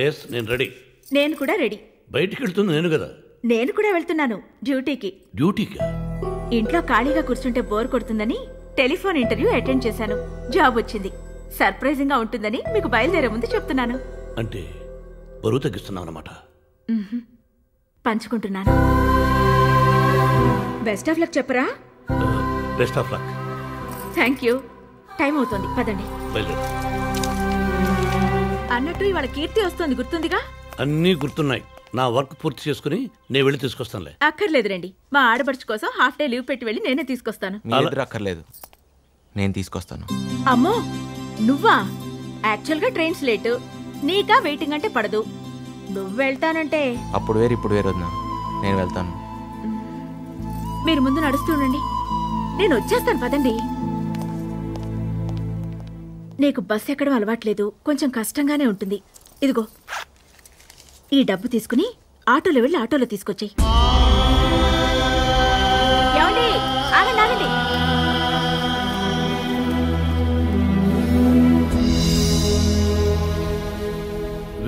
Yes నేను ready. నేను కూడా రెడీ. బయటికి వెళ్తుంది నేను కదా. నేను కూడా వెళ్తున్నాను డ్యూటీకి. డ్యూటీకా? ఇంట్లో ఖాళీగా కూర్చుంటే బోర్ కొడుతుందని టెలిఫోన్ ఇంటర్వ్యూ అటెండ్ చేశాను. జాబ్ వచ్చింది. సర్ప్రైజింగ్ గా ఉంటుందని మీకు బయలుదేరే ముందు చెప్తున్నాను. అంటే బరువు తగ్గిస్తున్నావు అన్నమాట. పంచుకుంటున్నాను. బెస్ట్ ఆఫ్ లక్ చెప్పరా? Best of luck. Thank you. Time అవుతుంది, పదండి. బయలుదేరు. అన్నట్టు ఇవాళ కీర్తి వస్తుంది, గుర్తుందిగా? అన్నీ గుర్తున్నాయి. నా వర్క్ పూర్తి చేసుకుని నేను వెళ్ళి తీసుకొస్తానులే. అక్కర్లేదు రండి. మా ఆడబడుచు కోసం హాఫ్ డే లీవ్ పెట్టి వెళ్ళి నేనే తీసుకొస్తాను. అక్కర్లేదు, నేను తీసుకొస్తాను. అమ్మో నువ్వా? యాక్చువల్గా ట్రైన్స్ లేటు, నీకా వెయిటింగ్ అంటే పడదు. నువ్వు వెళ్తానంటే అప్పుడు వేరు ఇప్పుడు వేరు వద్దా? నేను వెళ్తాను. మీరు ముందు నడుస్తుండండి, నేను వచ్చేస్తాను. పదండి. నీకు బస్ ఎక్కడం అలవాట్లేదు, కొంచెం కష్టంగానే ఉంటుంది. ఇదిగో ఈ డబ్బు తీసుకుని ఆటోలో వెళ్ళి ఆటోలో తీసుకొచ్చేయి.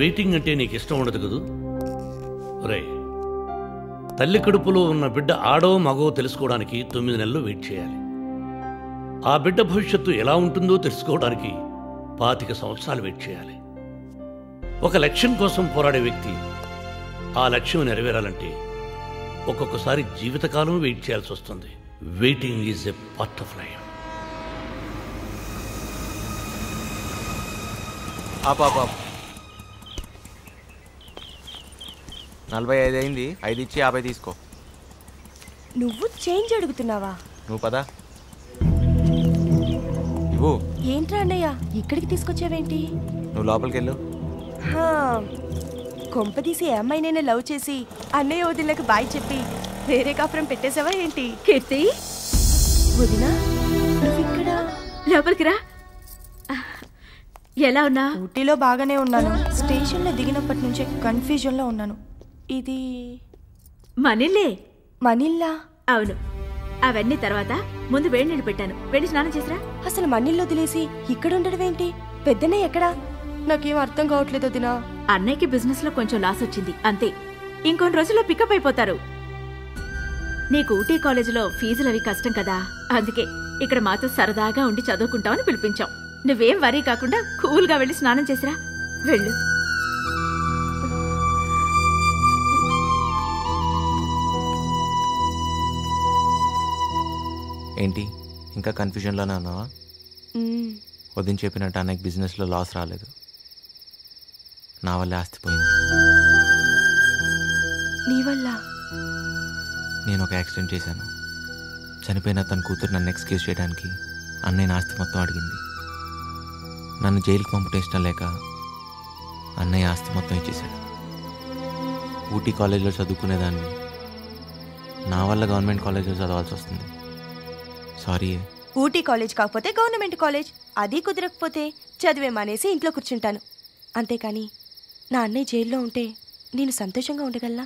వెయిటింగ్ అంటే నీకు ఇష్టం ఉండదు కదూ? రే, తల్లి కడుపులో ఉన్న బిడ్డ ఆడో మగో తెలుసుకోవడానికి 9 నెలలు వెయిట్ చేయాలి. ఆ బిడ్డ భవిష్యత్తు ఎలా ఉంటుందో తెలుసుకోవడానికి 25 సంవత్సరాలు వెయిట్ చేయాలి. ఒక లక్ష్యం కోసం పోరాడే వ్యక్తి ఆ లక్ష్యం నెరవేరాలంటే ఒక్కొక్కసారి జీవితకాలం వెయిట్ చేయాల్సి వస్తుంది. Waiting is a part of life. 45 అయింది, 5 ఇచ్చి 50 తీసుకో. నువ్వు చేంజ్ అడుగుతున్నావా? నువ్వు పదా ఇవ్వు. ఏంట్రా అన్నయ్య ఇక్కడికి తీసుకొచ్చావేంటి? నువ్వు లోపలికి వెళ్ళు. కొంపదీసి అమ్మాయినైనా లవ్ చేసి అన్నయ్య వదినలకు బాయ్ చెప్పి వేరే కాపురం పెట్టేసావా ఏంటి? కీర్తి, వదినా నువ్వు ఇక్కడ లోపలికి రా. ఎలా ఉన్నా? ఊటీలో బాగానే ఉన్నాను. స్టేషన్లో దిగినప్పటి నుంచే కన్ఫ్యూజన్లో ఉన్నాను. ఇది మనిల్లే. మనిల్లా? అవును. అవన్నీ తర్వాత. ముందు వేడి నీళ్ళు పెట్టాను, వెళ్ళి స్నానం చేసిరా. అసలు మనిల్లో వదిలేసి ఇక్కడ ఉండడం ఏంటి? పెద్దన్నయ్య ఎక్కడా? నాకేం అర్థం కావట్లేదు వదినా. అన్నయ్యకి బిజినెస్ లో కొంచెం లాస్ వచ్చింది అంతే. ఇంకొన్ని రోజుల్లో పికప్ అయిపోతారు. నీకు ఊటీ కాలేజీలో ఫీజులు అవి కష్టం కదా, అందుకే ఇక్కడ మాతో సరదాగా ఉండి చదువుకుంటామని పిలిపించాం. నువ్వేం వరీ కాకుండా కూల్ గా వెళ్ళి స్నానం చేసిరా. వెళ్ళు. ఏంటి ఇంకా కన్ఫ్యూజన్లోనే ఉన్నావా? వదిన చెప్పినట్టు అన్నకి బిజినెస్లో లాస్ రాలేదు, నా వల్ల ఆస్తి పోయింది. నీ వల్ల? నేను ఒక యాక్సిడెంట్ చేశాను. చనిపోయిన తన కూతురు నన్ను ఎక్స్క్యూజ్ చేయడానికి అన్నయ్య ఆస్తి మొత్తం అడిగింది. నన్ను జైలుకి పంపటం ఇష్టం లేక అన్నయ్య ఆస్తి మొత్తం ఇచ్చేశాడు. ఊటీ కాలేజీలో చదువుకునేదాన్ని నా వల్ల గవర్నమెంట్ కాలేజీలో చదవాల్సి వస్తుంది. సారీ. ఊటీ కాలేజ్ కాకపోతే గవర్నమెంట్ కాలేజ్, అది కుదరకపోతే చదివే మానేసి ఇంట్లో కూర్చుంటాను. అంతేకాని నా అన్నయ్య జైల్లో ఉంటే నేను సంతోషంగా ఉండగలనా?